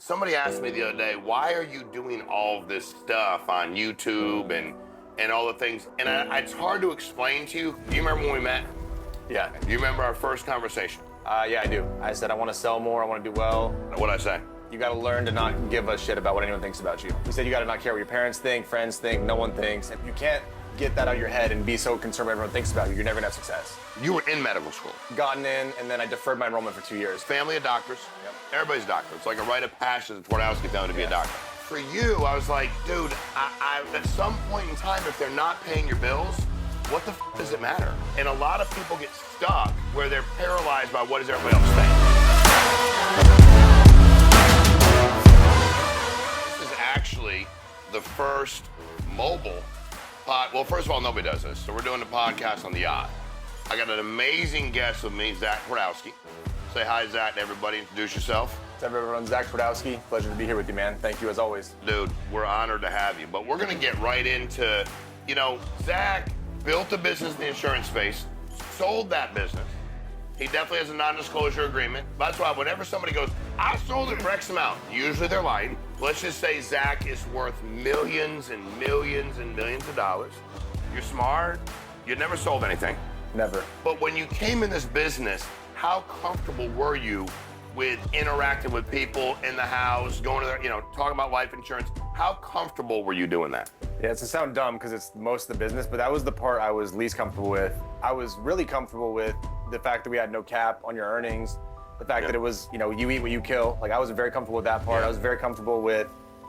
somebody asked me the other day, why are you doing all this stuff on YouTube and all the things? And it's hard to explain to you. Do you remember when we met? Yeah. Do you remember our first conversation? Yeah, I do. I said I want to sell more, I want to do well. What'd I say? You got to learn to not give a shit about what anyone thinks about you. You said you got to not care what your parents think, friends think, no one thinks. If you can't get that out of your head and be so concerned what everyone thinks about you, you're never gonna have success. You were in medical school. Gotten in, and then I deferred my enrollment for 2 years. Family of doctors. Yep. Everybody's a doctor. It's like a rite of passage for Twardowski family to be a doctor. For you, I was like, dude, I at some point in time, if they're not paying your bills, what the f does it matter? And a lot of people get stuck where they're paralyzed by what does everybody else think. This is actually the first mobile well, first of all, nobody does this. So we're doing the podcast on the yacht. I got an amazing guest with me, Zack Twardowski. Say hi, Zack, to everybody. Introduce yourself. What's up, everyone? Zack Twardowski. Pleasure to be here with you, man. Thank you, as always. Dude, we're honored to have you. But we're going to get right into, Zack built a business in the insurance space, sold that business. He definitely has a non-disclosure agreement. That's why whenever somebody goes, I sold it for X amount, usually they're lying. Let's just say Zack is worth millions and millions and millions of dollars. You're smart. You never sold anything. Never. But when you came in this business, how comfortable were you with interacting with people in the house, going to their, talking about life insurance? How comfortable were you doing that? Yeah, it's to sound dumb because it's most of the business, but that was the part I was least comfortable with. I was really comfortable with the fact that we had no cap on your earnings, the fact that it was, you eat what you kill. Like, I was very comfortable with that part. I was very comfortable with,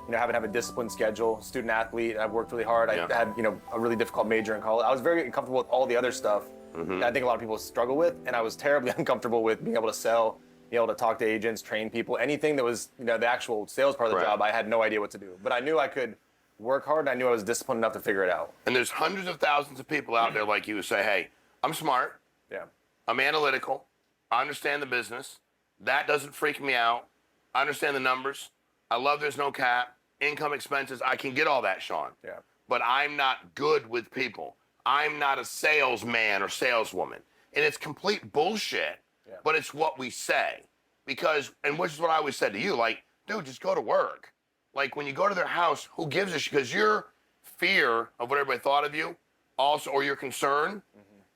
having to have a disciplined schedule, student athlete. I've worked really hard. I had, a really difficult major in college. I was very comfortable with all the other stuff that I think a lot of people struggle with, and I was terribly uncomfortable with being able to sell, being able to talk to agents, train people, anything that was, the actual sales part of the job. I had no idea what to do, but I knew I could work hard, and I knew I was disciplined enough to figure it out. And there's hundreds of thousands of people out there like you who say, hey, I'm smart. Yeah. I'm analytical. I understand the business. That doesn't freak me out. I understand the numbers. I love there's no cap. Income, expenses, I can get all that, Sean. Yeah. But I'm not good with people. I'm not a salesman or saleswoman. And it's complete bullshit, but it's what we say. Because, and which is what I always said to you, like, dude, just go to work. Like, when you go to their house, who gives a shit? Because your fear of what everybody thought of you, also, or your concern,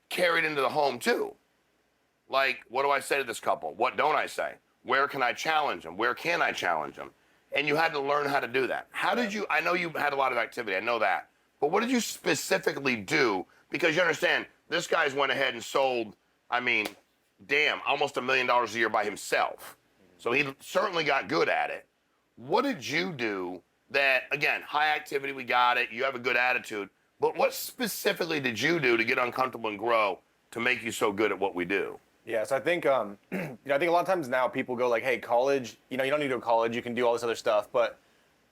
carried into the home too. Like, what do I say to this couple? What don't I say? Where can I challenge them? Where can I challenge them? And you had to learn how to do that. How did you, I know you had a lot of activity, I know that, but what did you specifically do? Because you understand, this guy's went ahead and sold, almost $1 million a year by himself. So he certainly got good at it. What did you do that, again, high activity, we got it, you have a good attitude, but what specifically did you do to get uncomfortable and grow to make you so good at what we do? Yeah, so I think, I think a lot of times now people go like, hey, college, you don't need to go to college, you can do all this other stuff. But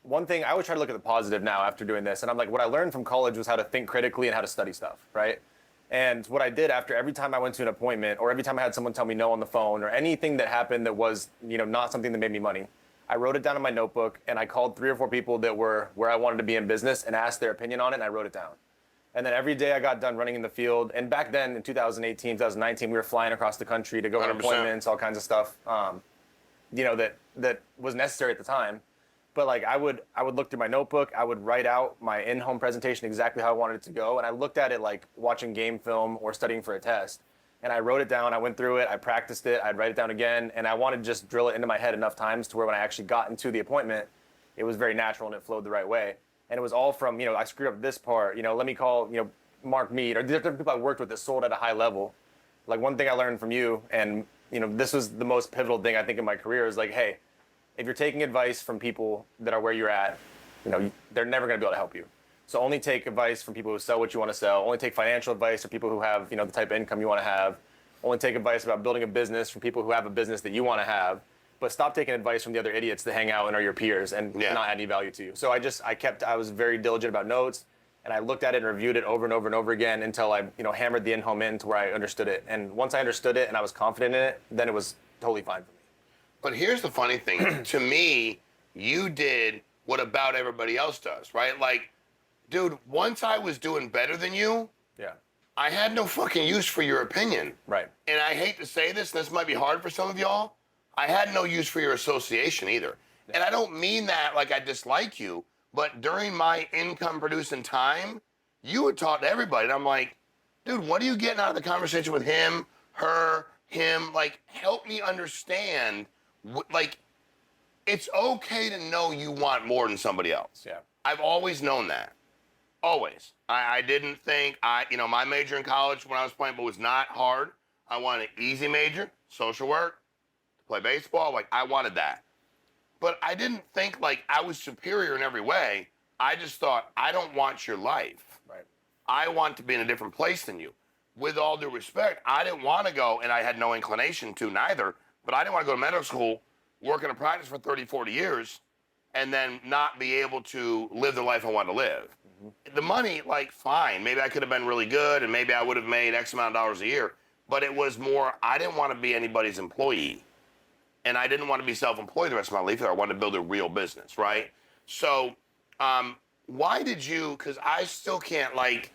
one thing, I always try to look at the positive now after doing this. And I'm like, what I learned from college was how to think critically and how to study stuff, right? And what I did after every time I went to an appointment or every time I had someone tell me no on the phone or anything that happened that was, not something that made me money, I wrote it down in my notebook and I called 3 or 4 people that were where I wanted to be in business and asked their opinion on it, and I wrote it down. And then every day I got done running in the field. And back then in 2018, 2019, we were flying across the country to go on appointments, all kinds of stuff, that was necessary at the time. But like I would look through my notebook, I would write out my in-home presentation exactly how I wanted it to go. And I looked at it like watching game film or studying for a test. And I wrote it down, I went through it, I practiced it, I'd write it down again. And I wanted to just drill it into my head enough times to where when I actually got into the appointment, it was very natural and it flowed the right way. And it was all from, I screwed up this part, let me call, Mark Mead, or different people I worked with that sold at a high level. Like, one thing I learned from you, and, this was the most pivotal thing I think in my career, is like, hey, if you're taking advice from people that are where you're at, they're never going to be able to help you. So only take advice from people who sell what you want to sell. Only take financial advice from people who have, the type of income you want to have. Only take advice about building a business from people who have a business that you want to have. But stop taking advice from the other idiots that hang out and are your peers and not add any value to you. So I was very diligent about notes, and I looked at it and reviewed it over and over and over again until I, hammered the in-home in to where I understood it. And once I understood it and I was confident in it, then it was totally fine for me. But here's the funny thing. To me, you did what about everybody else does, right? Like, dude, once I was doing better than you, I had no fucking use for your opinion. Right. And I hate to say this, and this might be hard for some of y'all, I had no use for your association either. And I don't mean that like I dislike you, but during my income producing time, you would talk to everybody. And I'm like, dude, what are you getting out of the conversation with him, her, him? Like, help me understand. Like, it's okay to know you want more than somebody else. Yeah. I've always known that. Always. I didn't think, my major in college when I was playing, but was not hard. I wanted an easy major, social work, to play baseball. Like, I wanted that. But I didn't think like I was superior in every way. I just thought, I don't want your life. Right. I want to be in a different place than you. With all due respect, I didn't want to go, and I had no inclination to neither, but I didn't want to go to medical school, work in a practice for 30, 40 years, and then not be able to live the life I wanted to live. The money, like, fine. Maybe I could have been really good, and maybe I would have made X amount of dollars a year. But it was more, I didn't want to be anybody's employee. And I didn't want to be self-employed the rest of my life. I wanted to build a real business, right? So why did you, because I still can't, like,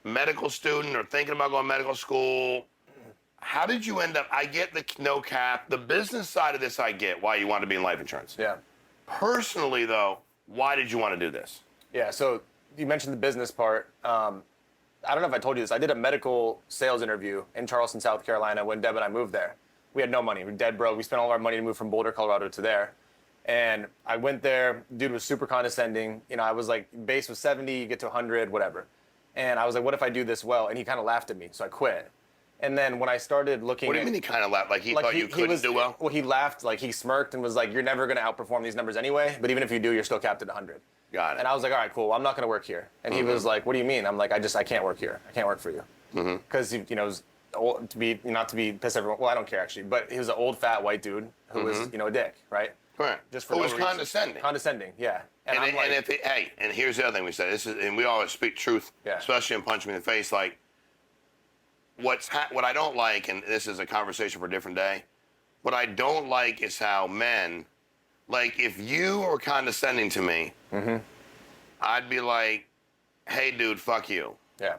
medical student or thinking about going to medical school, how did you end up, I get the no cap, the business side of this I get, why you want to be in life insurance. Yeah. Personally, though, why did you want to do this? Yeah, so you mentioned the business part. I don't know if I told you this. I did a medical sales interview in Charleston, South Carolina when Deb and I moved there. We had no money. We were dead broke. We spent all of our money to move from Boulder, Colorado to there. And I went there. Dude was super condescending. I was like, base was 70, you get to 100, whatever. And I was like, what if I do this well? And he kind of laughed at me, so I quit. And then when I started looking What do you mean he kind of laughed? Like he thought you couldn't do well? Well, he laughed, like he smirked and was like, you're never going to outperform these numbers anyway. But even if you do, you're still capped at 100. Got it. And I was like, all right, cool. Well, I'm not going to work here. And he was like, what do you mean? I'm like, I can't work here. I can't work for you. Because, it was old, not to be piss everyone. Well, I don't care actually. But he was an old, fat, white dude who was, a dick, right? Right. Just for Who no was reason. condescending. Condescending, yeah. And Here's the other thing we said. And we always speak truth, especially in punching me in the face. Like, what I don't like, and this is a conversation for a different day, what I don't like is how men, like, if you were condescending to me, I'd be like, hey, dude, fuck you. Yeah.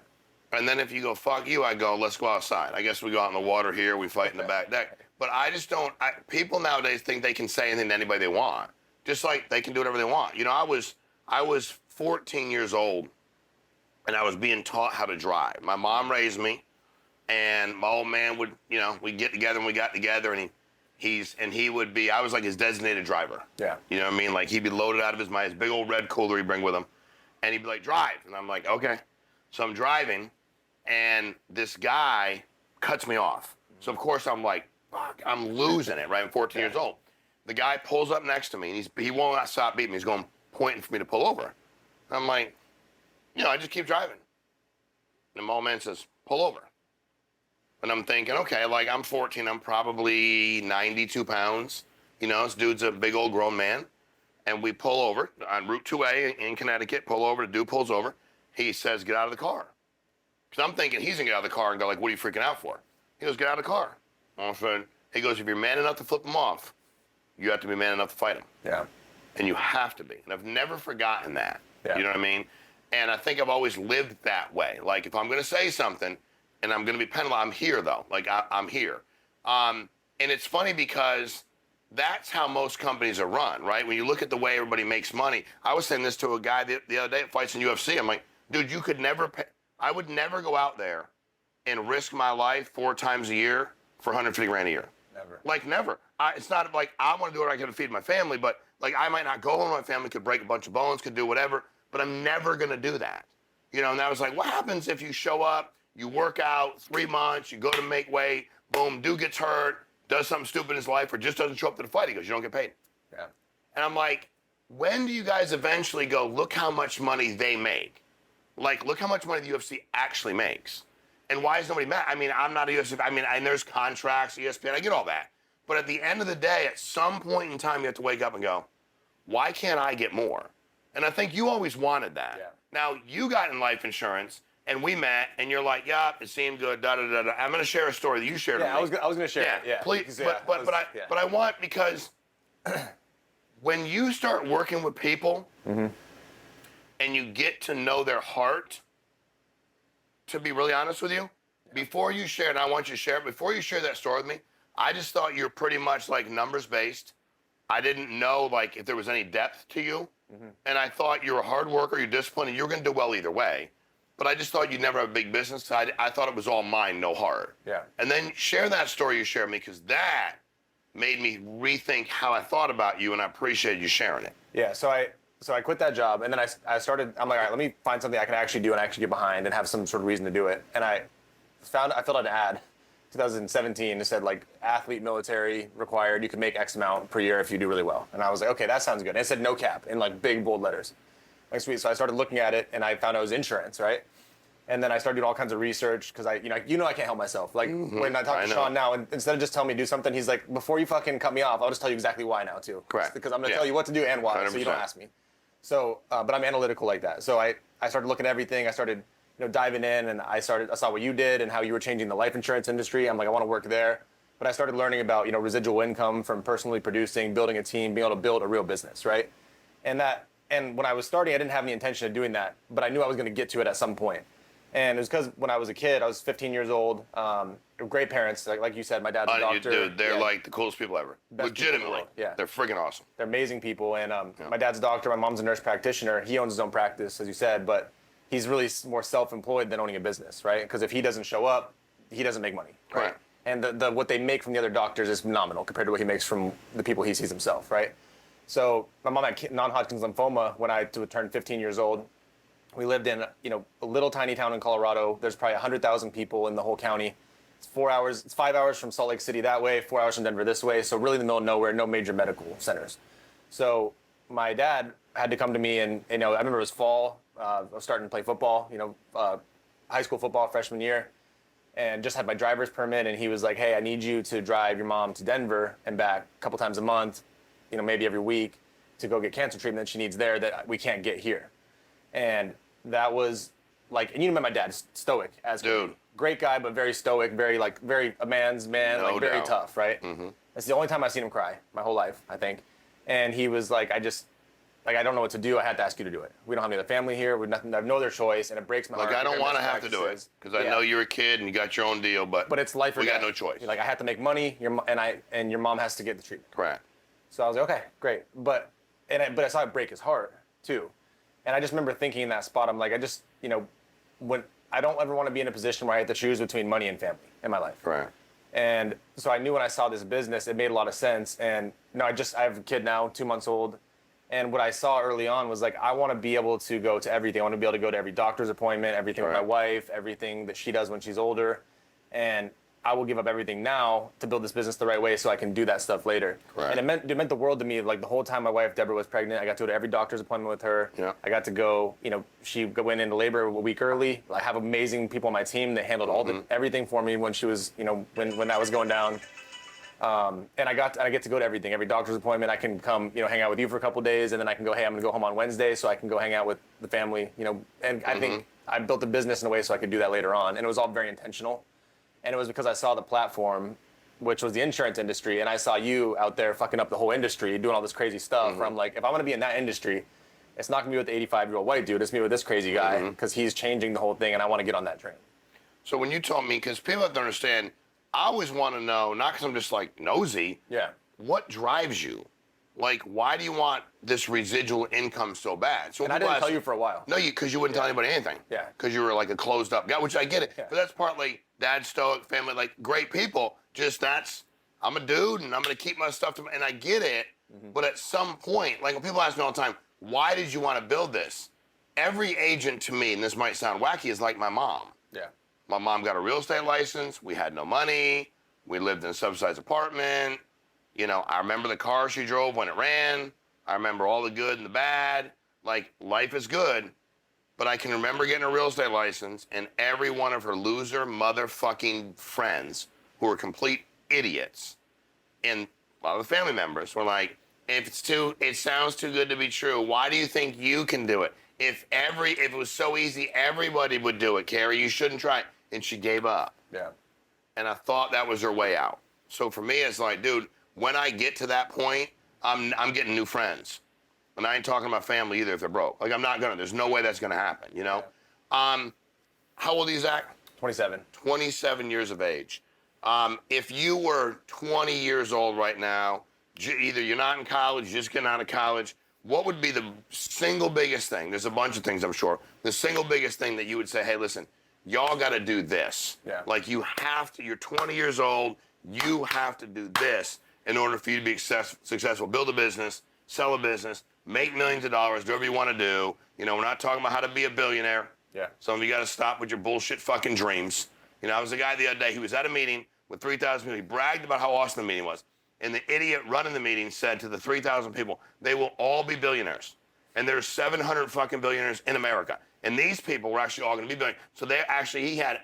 And then if you go, fuck you, I go, let's go outside. I guess we go out in the water here, we fight in the back deck. But I just don't, people nowadays think they can say anything to anybody they want. Just like they can do whatever they want. I was 14 years old, and I was being taught how to drive. My mom raised me, and my old man would, we'd get together, and we got together, and he would be, I was like his designated driver. Yeah. You know what I mean? Like, he'd be loaded out of his big old red cooler he'd bring with him, and he'd be like, drive. And I'm like, okay. So I'm driving, and this guy cuts me off. So, of course, I'm like, fuck, I'm losing it, right? I'm 14 years old. The guy pulls up next to me, and he will not stop beating me. He's pointing for me to pull over. I'm like, I just keep driving. And the old man says, pull over. And I'm thinking, okay, like, I'm 14, I'm probably 92 pounds. This dude's a big old grown man. And we pull over on Route 2A in Connecticut, pull over, the dude pulls over. He says, get out of the car. Because I'm thinking he's going to get out of the car and go, like, what are you freaking out for? He goes, get out of the car. All of a sudden, he goes, if you're man enough to flip him off, you have to be man enough to fight him. Yeah. And you have to be. And I've never forgotten that. Yeah. You know what I mean? And I think I've always lived that way. Like, if I'm going to say something and I'm going to be penalized, I'm here, though. Like, I'm here. And it's funny because that's how most companies are run, right? When you look at the way everybody makes money. I was saying this to a guy the other day that fights in UFC. I'm like, dude, you could never pay. I would never go out there and risk my life 4 times a year for 150 grand a year. Never. Like, never. It's not like I want to do it, I can feed my family, but like, I might not go home, my family could break a bunch of bones, could do whatever, but I'm never going to do that. And I was like, what happens if you show up, you work out 3 months, you go to make weight, boom, dude gets hurt, does something stupid in his life, or just doesn't show up to the fight? He goes, you don't get paid. Yeah. And I'm like, when do you guys eventually go, look how much money they make? Like, look how much money the UFC actually makes. And why is nobody mad? I mean, I'm not a UFC. I mean, and there's contracts, ESPN, I get all that. But at the end of the day, at some point in time, you have to wake up and go, why can't I get more? And I think you always wanted that. Yeah. Now, you got in life insurance, and we met, and you're like, yeah, it seemed good, da-da-da-da. I'm going to share a story that you shared with me. I was going to share it. Yeah. Please, Because, but I want, because when you start working with people and you get to know their heart, to be really honest with you, before you share, and I want you to share it, before you share that story with me, I just thought you're pretty much like numbers based, I didn't know like if there was any depth to you. And I thought you were a hard worker, you're disciplined, and you were going to do well either way. But I just thought you'd never have a big business. I thought it was all mind, no heart. Yeah. And then share that story you shared with me, because that made me rethink how I thought about you, and I appreciate you sharing it. Yeah, so I quit that job, and then I started, I'm like, all right, let me find something I can actually do and actually get behind and have some sort of reason to do it. And I filled out an ad, 2017, it said like athlete, military required, you can make X amount per year if you do really well. And I was like, okay, that sounds good. And it said no cap in like big bold letters. Like sweet, so I started looking at it, and I found out it was insurance, right? And then I started doing all kinds of research because I can't help myself. Like when I talk to Sean now, and instead of just telling me to do something, he's like, before you fucking cut me off, I'll just tell you exactly why now too. Correct. Because I'm gonna tell you what to do and why, 100%. so you don't ask me. So, but I'm analytical like that. So I started looking at everything. I started diving in, and I saw what you did and how you were changing the life insurance industry. I'm like, I want to work there. But I started learning about residual income from personally producing, building a team, being able to build a real business, right? And when I was starting, I didn't have any intention of doing that, but I knew I was going to get to it at some point. And it was because when I was a kid, I was 15 years old. Great parents, like you said, my dad's a doctor. Dude, they're like the coolest people ever. Best Legitimately. people in the world, yeah. They're freaking awesome. They're amazing people. And my dad's a doctor. My mom's a nurse practitioner. He owns his own practice, as you said, but he's really more self-employed than owning a business, right? Because if he doesn't show up, he doesn't make money, right? And what they make from the other doctors is phenomenal compared to what he makes from the people he sees himself, right? So my mom had non-Hodgkin's lymphoma when I turned 15 years old. We lived in a little tiny town in Colorado. There's probably 100,000 people in the whole county. It's 5 hours from Salt Lake City that way, 4 hours from Denver this way. So really in the middle of nowhere, no major medical centers. So my dad had to come to me, and I remember it was fall. I was starting to play football, high school football freshman year, and just had my driver's permit. And he was like, "Hey, I need you to drive your mom to Denver and back a couple times a month, maybe every week, to go get cancer treatment she needs there that we can't get here." And that was like, and met my dad, stoic as dude. Great guy, but very stoic, very a man's man, No very doubt. tough, right? Mm-hmm. That's the only time I've seen him cry my whole life, I think. And he was like, I don't know what to do. I had to ask you to do it. We don't have any other family here. I have no other choice, and it breaks my heart. Like, I don't want to have to do it because I know you're a kid and you got your own deal, but it's life or we death. got no choice. Like, I have to make money, and your mom has to get the treatment. Correct. So I was like, okay, great. But I saw it break his heart too. And I just remember thinking in that spot, I'm like, when I don't ever want to be in a position where I have to choose between money and family in my life. Right. And so I knew when I saw this business, it made a lot of sense. And I have a kid now, 2 months old. And what I saw early on was like, I want to be able to go to everything. I want to be able to go to every doctor's appointment, everything with my wife, everything that she does when she's older. And I will give up everything now to build this business the right way so I can do that stuff later. Right. And it meant the world to me. Like the whole time my wife, Deborah, was pregnant, I got to go to every doctor's appointment with her. Yeah. I got to go, she went into labor a week early. I have amazing people on my team that handled everything for me when she was, when that was going down. And I get to go to everything, every doctor's appointment. I can come, hang out with you for a couple of days, and then I can go, hey, I'm gonna go home on Wednesday, so I can go hang out with the family, And I think I built a business in a way so I could do that later on, and it was all very intentional. And it was because I saw the platform, which was the insurance industry, and I saw you out there fucking up the whole industry, doing all this crazy stuff. Where I'm like, if I'm gonna be in that industry, it's not gonna be with the 85-year-old white dude. It's me with this crazy guy, because he's changing the whole thing, and I want to get on that train. So when you told me, because people have to understand, I always want to know, not because I'm just like nosy. Yeah. What drives you? Like, why do you want this residual income so bad? So And I didn't tell you for a while. No, because you wouldn't tell anybody anything. Yeah. Because you were like a closed up guy, which I get it. Yeah. But that's partly dad stoic, family, like great people. Just I'm a dude and I'm going to keep my stuff to, and I get it. But at some point, like when people ask me all the time, why did you want to build this? Every agent to me, and this might sound wacky, is like my mom. Yeah. My mom got a real estate license. We had no money. We lived in a subsidized apartment. I remember the car she drove when it ran. I remember all the good and the bad. Like, life is good. But I can remember getting a real estate license, and every one of her loser motherfucking friends who were complete idiots, and a lot of the family members were like, it sounds too good to be true. Why do you think you can do it? If it was so easy, everybody would do it, Carrie. You shouldn't try. And she gave up. Yeah. And I thought that was her way out. So for me, it's like, dude, when I get to that point, I'm getting new friends. And I ain't talking about family either if they're broke. Like, I'm not gonna. There's no way that's gonna happen, Yeah. How old are you, Zach? 27. 27 years of age. If you were 20 years old right now, either you're not in college, you're just getting out of college, what would be the single biggest thing? There's a bunch of things, I'm sure. The single biggest thing that you would say, hey, listen, y'all got to do this. Yeah. Like you have to, you're 20 years old, you have to do this in order for you to be successful. Build a business, sell a business, make millions of dollars, do whatever you want to do. You know, we're not talking about how to be a billionaire. Yeah. Some of you got to stop with your bullshit fucking dreams. You know, I was a guy the other day, he was at a meeting with 3,000 people. He bragged about how awesome the meeting was. And the idiot running the meeting said to the 3,000 people, they will all be billionaires. And there's 700 fucking billionaires in America. And these people were actually all going to be billionaires. So he had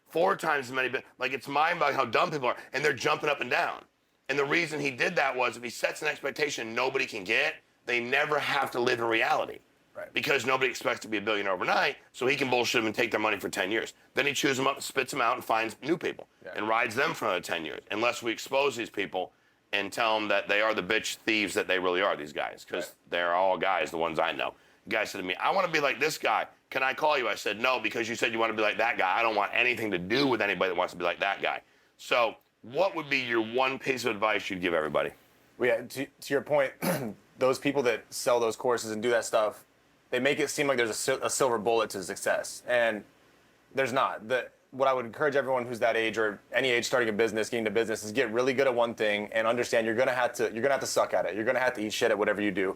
4 times as many, like it's mind-boggling how dumb people are. And they're jumping up and down. And the reason he did that was if he sets an expectation nobody can get, they never have to live in reality. Right. Because nobody expects to be a billionaire overnight, so he can bullshit them and take their money for 10 years. Then he chews them up, spits them out, and finds new people and rides them for another 10 years. Unless we expose these people and tell them that they are the bitch thieves that they really are, these guys, because they're all guys, the ones I know. The guy said to me, I want to be like this guy. Can I call you? I said, no, because you said you want to be like that guy. I don't want anything to do with anybody that wants to be like that guy. So what would be your one piece of advice you'd give everybody? Well, yeah, to your point, those people that sell those courses and do that stuff, they make it seem like there's a silver bullet to success, and there's not. What I would encourage everyone who's that age or any age starting a business, getting into business, is get really good at one thing and understand you're gonna have to suck at it. You're gonna have to eat shit at whatever you do.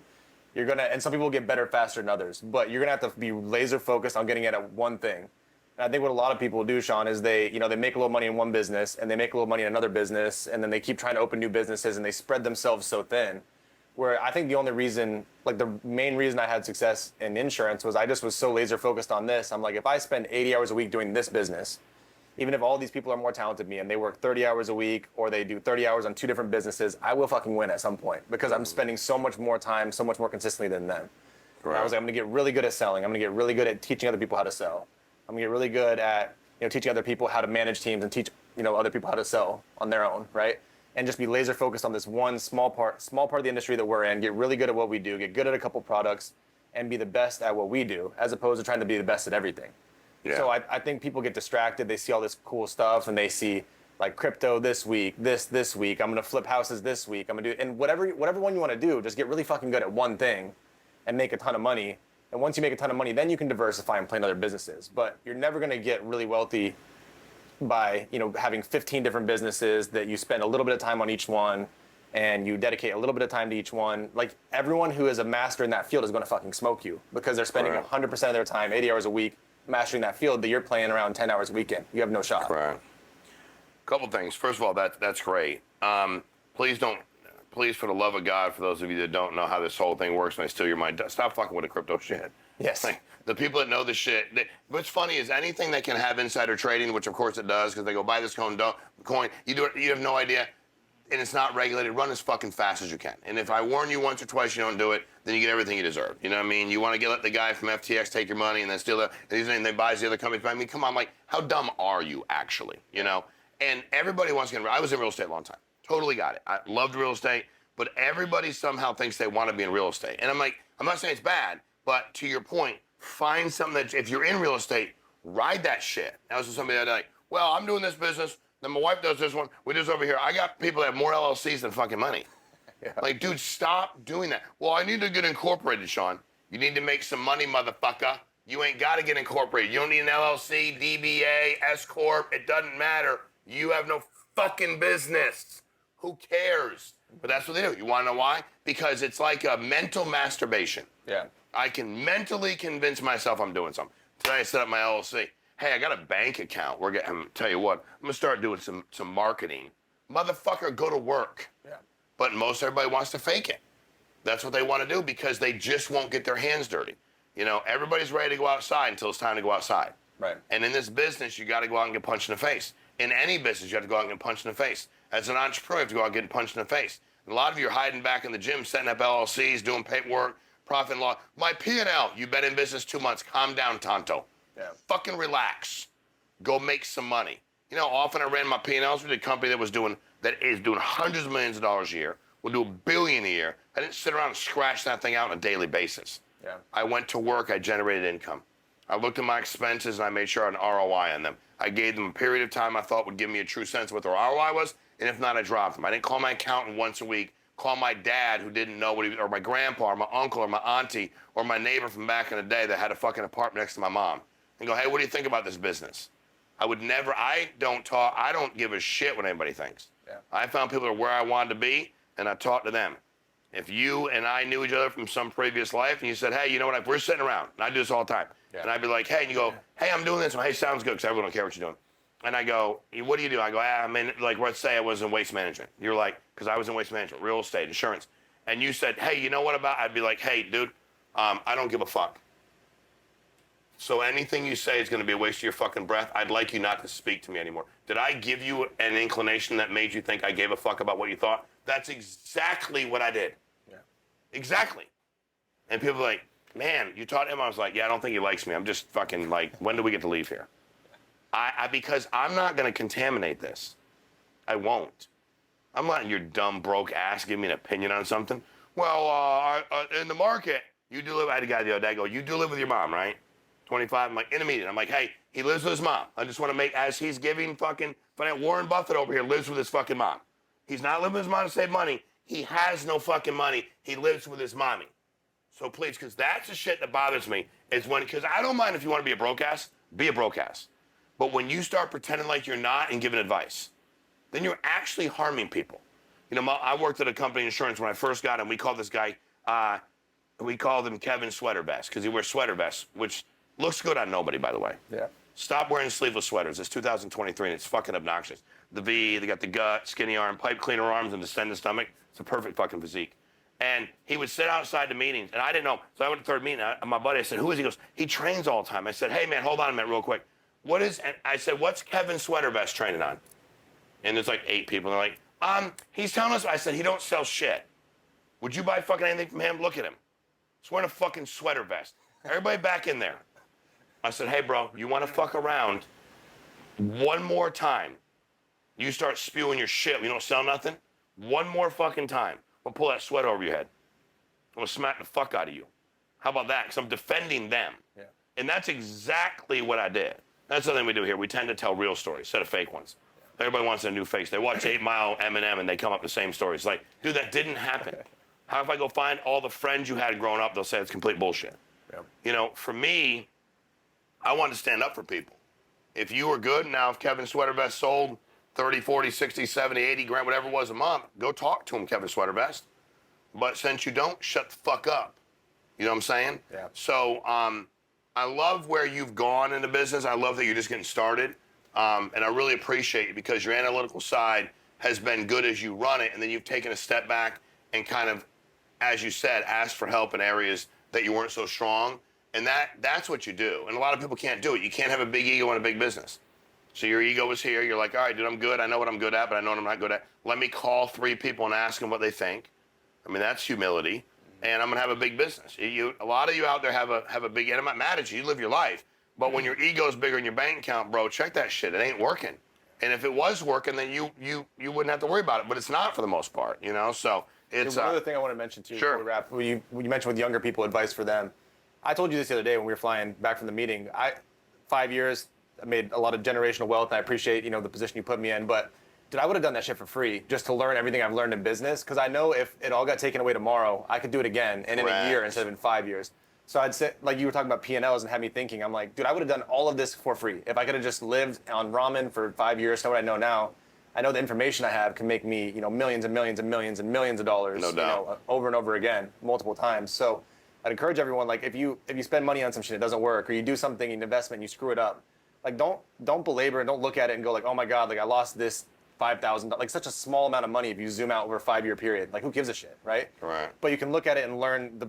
And some people get better faster than others, but you're gonna have to be laser focused on getting at one thing. And I think what a lot of people do, Sean, is they make a little money in one business and they make a little money in another business, and then they keep trying to open new businesses and they spread themselves so thin. Where I think the only reason, like the main reason I had success in insurance was I just was so laser focused on this. I'm like, if I spend 80 hours a week doing this business, even if all these people are more talented than me and they work 30 hours a week or they do 30 hours on 2 different businesses, I will fucking win at some point because I'm spending so much more time, so much more consistently than them. Right. I was like, I'm gonna get really good at selling. I'm gonna get really good at teaching other people how to sell. I'm gonna get really good at teaching other people how to manage teams and teach other people how to sell on their own, right? And just be laser focused on this one small part of the industry that we're in, get really good at what we do, get good at a couple products, and be the best at what we do, as opposed to trying to be the best at everything. Yeah. So I think people get distracted. They see all this cool stuff, and they see like crypto this week, this week. I'm gonna flip houses this week. I'm gonna do, and whatever one you want to do, just get really fucking good at one thing, and make a ton of money. And once you make a ton of money, then you can diversify and play in other businesses. But you're never gonna get really wealthy by having 15 different businesses that you spend a little bit of time on each one and you dedicate a little bit of time to each one. Like everyone who is a master in that field is going to fucking smoke you because they're spending 100% of their time, 80 hours a week, mastering that field that you're playing around 10 hours a weekend. You have no shot. Right. Couple things. First of all, that's great. Please, for the love of God, for those of you that don't know how this whole thing works, and I steal your mind, stop fucking with the crypto shit. Yes. Like, the people that know the shit. What's funny is anything that can have insider trading, which of course it does, because they go buy this coin, you do it, you have no idea, and it's not regulated. Run as fucking fast as you can. And if I warn you once or twice, you don't do it, then you get everything you deserve. You know what I mean? You want to let the guy from FTX take your money and then steal it, and they buys the other companies. I mean, come on, like, how dumb are you actually? And everybody wants to get. I was in real estate a long time. Totally got it. I loved real estate, but everybody somehow thinks they want to be in real estate. And I'm like, I'm not saying it's bad, but to your point, find something that, if you're in real estate, ride that shit. I was with somebody that like, well, I'm doing this business, then my wife does this one, we do this over here. I got people that have more LLCs than fucking money. Yeah. Like, dude, stop doing that. Well, I need to get incorporated, Sean. You need to make some money, motherfucker. You ain't got to get incorporated. You don't need an LLC, DBA, S-Corp. It doesn't matter. You have no fucking business. Who cares? But that's what they do. You want to know why? Because it's like a mental masturbation. Yeah. I can mentally convince myself I'm doing something. Today I set up my LLC. Hey, I got a bank account. Tell you what, I'm gonna start doing some marketing. Motherfucker, go to work. Yeah. But everybody wants to fake it. That's what they want to do because they just won't get their hands dirty. Everybody's ready to go outside until it's time to go outside. Right. And in this business, you got to go out and get punched in the face. In any business, you have to go out and get punched in the face. As an entrepreneur, you have to go out and get punched in the face. And a lot of you are hiding back in the gym, setting up LLCs, doing paperwork, profit and loss. My P&L, you've been in business 2 months. Calm down, Tonto. Yeah. Fucking relax. Go make some money. Often I ran my P&Ls with a company that is doing hundreds of millions of dollars a year. We'll do $1 billion a year. I didn't sit around and scratch that thing out on a daily basis. Yeah. I went to work. I generated income. I looked at my expenses and I made sure I had an ROI on them. I gave them a period of time I thought would give me a true sense of what their ROI was, and if not, I dropped them. I didn't call my accountant once a week, call my dad who didn't know what he, or my grandpa, or my uncle, or my auntie, or my neighbor from back in the day that had a fucking apartment next to my mom, and go, hey, what do you think about this business? I would never, I don't give a shit what anybody thinks. Yeah. I found people that are where I wanted to be, and I talked to them. If you and I knew each other from some previous life, and you said, hey, you know what, we're sitting around, and I do this all the time, and I'd be like, hey, and you go, hey, I'm doing this, and hey, sounds good, because everyone don't care what you're doing. And I go, what do you do? I go, I'm in, like, let's say I was in waste management. You're like, because I was in waste management, real estate, insurance. And you said, hey, you know what about, I'd be like, hey, dude, I don't give a fuck. So anything you say is going to be a waste of your fucking breath. I'd like you not to speak to me anymore. Did I give you an inclination that made you think I gave a fuck about what you thought? That's exactly what I did. Yeah. Exactly. And people are like, man, you taught him? I was like, yeah, I don't think he likes me. I'm just fucking like, when do we get to leave here? Because I'm not going to contaminate this. I won't. I'm letting your dumb, broke ass give me an opinion on something. Well, in the market, you do live, I had a guy the other day go, you do live with your mom, right? 25, I'm like, in a meeting. I'm like, hey, he lives with his mom. I just want to make, as he's giving fucking, Warren Buffett over here lives with his fucking mom. He's not living with his mom to save money. He has no fucking money. He lives with his mommy. So please, because that's the shit that bothers me, is when, because I don't mind if you want to be a broke ass, be a broke ass. But when you start pretending like you're not and giving advice, then you're actually harming people. You know, I worked at a company insurance when I first got him. We called this guy, we called him Kevin Sweater Vest, because he wears sweater vests, which looks good on nobody, by the way. Yeah. Stop wearing sleeveless sweaters. It's 2023, and it's fucking obnoxious. The V, they got the gut, skinny arm, pipe cleaner arms, and distended stomach. It's a perfect fucking physique. And he would sit outside the meetings, and I didn't know. So I went to the third meeting, and my buddy, I said, who is he? He goes, he trains all the time. I said, hey, man, hold on a minute real quick. What is, and I said, what's Kevin Sweater Vest training on? And there's like 8 people, and they're like, he's telling us, I said, he don't sell shit. Would you buy fucking anything from him? Look at him. He's wearing a fucking sweater vest. Everybody back in there. I said, hey, bro, you want to fuck around one more time? You start spewing your shit. You don't sell nothing? One more fucking time. I'll pull that sweater over your head. I'm going to smack the fuck out of you. How about that? Because I'm defending them. Yeah. And that's exactly what I did. That's the thing we do here. We tend to tell real stories instead of fake ones. Everybody wants a new face. They watch 8 Mile Eminem and they come up with the same stories. Like, dude, that didn't happen. How if I go find all the friends you had growing up, they'll say it's complete bullshit. Yeah. You know, for me, I wanted to stand up for people. If you were good, now if Kevin Sweater Vest sold 30, 40, 60, 70, 80 grand, whatever it was a month, go talk to him, Kevin Sweater Vest. But since you don't, shut the fuck up. You know what I'm saying? Yeah. So I love where you've gone in the business. I love that you're just getting started. And I really appreciate it because your analytical side has been good as you run it, and then you've taken a step back and kind of, as you said, asked for help in areas that you weren't so strong. And that's what you do. And a lot of people can't do it. You can't have a big ego in a big business. So your ego is here. You're like, all right, dude, I'm good. I know what I'm good at, but I know what I'm not good at. Let me call 3 people and ask them what they think. I mean, that's humility. And I'm going to have a big business. A lot of you out there have a big, and I'm not mad at you. You live your life. But when your ego's bigger than your bank account, bro, check that shit. It ain't working. And if it was working, then you wouldn't have to worry about it. But it's not for the most part, you know? So it's... One other thing I want to mention, too, sure. before we wrap. When you mentioned with younger people, advice for them. I told you this the other day when we were flying back from the meeting. 5 years, I made a lot of generational wealth. And I appreciate, the position you put me in. But, dude, I would have done that shit for free just to learn everything I've learned in business. Because I know if it all got taken away tomorrow, I could do it again and in a year instead of in 5 years. So I'd say, like you were talking about P&Ls and had me thinking, I'm like, dude, I would have done all of this for free. If I could have just lived on ramen for 5 years, know what I know now, I know the information I have can make me, millions and millions and millions and millions of dollars, no doubt. Over and over again, multiple times. So I'd encourage everyone, like, if you spend money on some shit that doesn't work, or you do something, an investment, and you screw it up, like, don't belabor and don't look at it and go like, oh my God, like I lost this $5,000, like such a small amount of money if you zoom out over a 5-year period. Like, who gives a shit, right? Right. But you can look at it and learn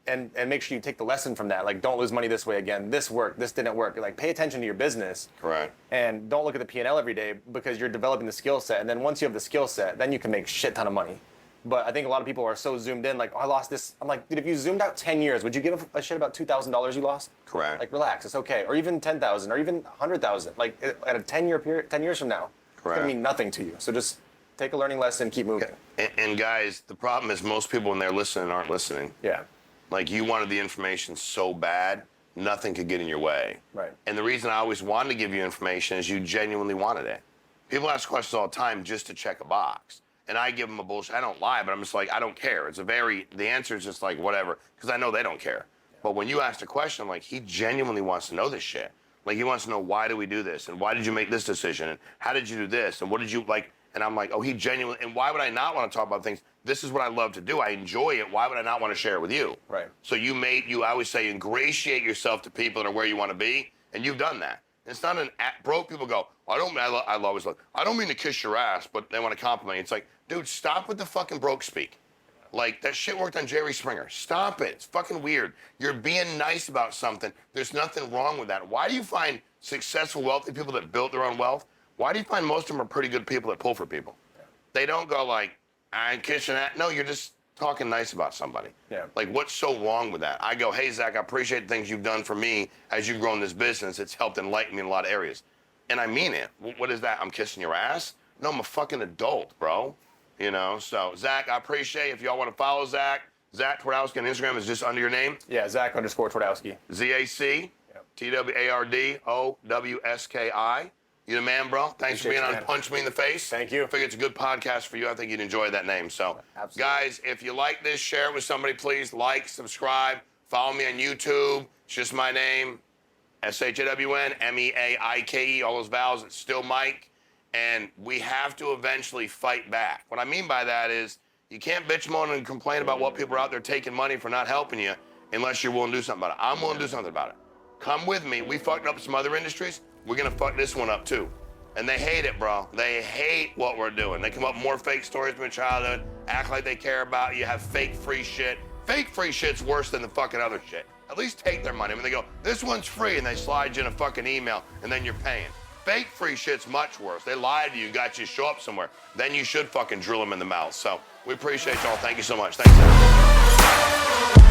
and make sure you take the lesson from that. Like, don't lose money this way again. This worked. This didn't work. Like, pay attention to your business. Correct. And don't look at the P&L every day because you're developing the skill set. And then once you have the skill set, then you can make shit ton of money. But I think a lot of people are so zoomed in, like, oh, I lost this. I'm like, dude, if you zoomed out 10 years, would you give a shit about $2,000 you lost? Correct. Like, relax. It's okay. Or even 10,000 or even 100,000. Like, at a 10-year period, 10 years from now, it's going to mean nothing to you. So just take a learning lesson, keep moving. And guys, the problem is most people when they're listening aren't listening. Yeah. Like, you wanted the information so bad, nothing could get in your way. Right. And the reason I always wanted to give you information is you genuinely wanted it. People ask questions all the time just to check a box. and I give them a bullshit. I don't lie, but I'm just like, I don't care. The answer is just like, whatever, because I know they don't care. But when you ask a question, like, he genuinely wants to know this shit. Like, he wants to know, why do we do this? And why did you make this decision? And how did you do this? And what did you, like, and I'm like, oh, he genuinely, and why would I not want to talk about things? This is what I love to do. I enjoy it. Why would I not want to share it with you? Right. So I always say, ingratiate yourself to people that are where you want to be, and you've done that. It's not broke people go, I don't mean to kiss your ass, but they want to compliment you. It's like, dude, stop with the fucking broke speak. Like, that shit worked on Jerry Springer. Stop it. It's fucking weird. You're being nice about something. There's nothing wrong with that. Why do you find successful, wealthy people that built their own wealth? Why do you find most of them are pretty good people that pull for people? They don't go like, I'm kissing that. No, you're just talking nice about somebody. Yeah. Like, what's so wrong with that? I go, hey, Zach, I appreciate the things you've done for me as you've grown this business. It's helped enlighten me in a lot of areas. And I mean it. What is that? I'm kissing your ass? No, I'm a fucking adult, bro. You know, so Zach, I appreciate it. If y'all want to follow Zach Twardowski on Instagram is just under your name. Yeah, Zack_Twardowski. ZAC_TWARDOWSKI. You the man, bro. Thanks for being on Punch Me in the Face. Thank you. I figure it's a good podcast for you. I think you'd enjoy that name. So, guys, if you like this, share it with somebody, please. Like, subscribe, follow me on YouTube. It's just my name, SHAWNMEAIKE, all those vowels. It's still Mike. And we have to eventually fight back. What I mean by that is you can't bitch, moan, and complain about what people are out there taking money for not helping you unless you're willing to do something about it. I'm willing to do something about it. Come with me. We fucked up some other industries. We're going to fuck this one up too. And they hate it, bro. They hate what we're doing. They come up with more fake stories from your childhood, act like they care about you, have fake free shit. Fake free shit's worse than the fucking other shit. At least take their money. When they go, this one's free, and they slide you in a fucking email, and then you're paying. Fake free shit's much worse. They lied to you, got you to show up somewhere. Then you should fucking drill them in the mouth. So we appreciate y'all. Thank you so much. Thanks, Zach.